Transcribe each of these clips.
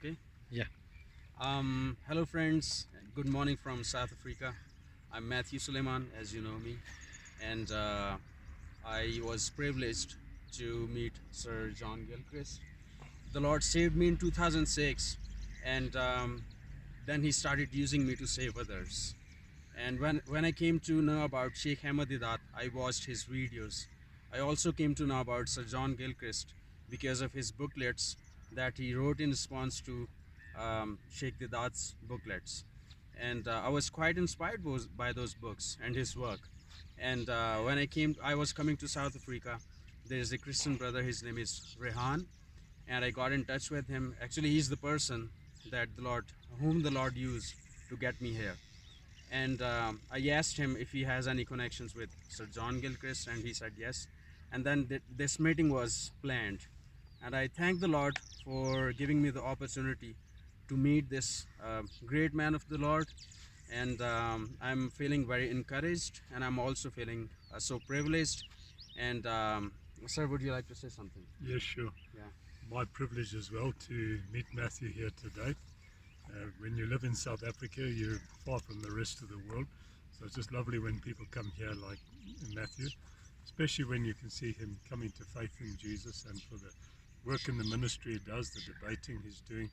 Okay. Yeah. Hello, friends. Good morning from South Africa. I'm Matthew Suleiman, as you know me, and I was privileged to meet Sir John Gilchrist. The Lord saved me in 2006, and then He started using me to save others. And when I came to know about Sheikh Ahmadidat, I watched his videos. I also came to know about Sir John Gilchrist because of his booklets that he wrote in response to Sheikh Didat's booklets. And I was quite inspired by those books and his work. And I was coming to South Africa. There is a Christian brother. His name is Rehan, and I got in touch with him. Actually, he's the person whom the Lord used to get me here. And I asked him if he has any connections with Sir John Gilchrist, and he said yes. And then this meeting was planned, and I thank the Lord for giving me the opportunity to meet this great man of the Lord. And I'm feeling very encouraged, and I'm also feeling so privileged. And sir, would you like to say something? Yeah, sure. Yeah. My privilege as well to meet Matthew here today. When you live in South Africa, you're far from the rest of the world. So it's just lovely when people come here like Matthew, especially when you can see him coming to faith in Jesus and for the work in the ministry he does, the debating he's doing.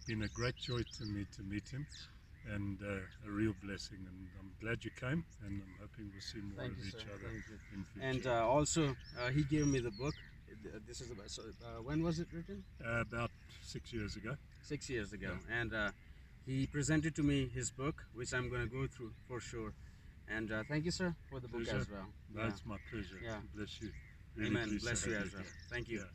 Been a great joy to me to meet him and a real blessing. And I'm glad you came, and I'm hoping we'll see more Thank of you, each sir. other Thank you. in And future. also, he gave me the book. This is about. So, when was it written? About 6 years ago. 6 years ago. Yeah. And he presented to me his book, which I'm going to go through for sure. And thank you, sir, for the book Pleasure. as well. No, Yeah. it's my pleasure. Yeah. Bless you. Really Amen. pleased Bless to you have as you well. here. Thank you. Yeah.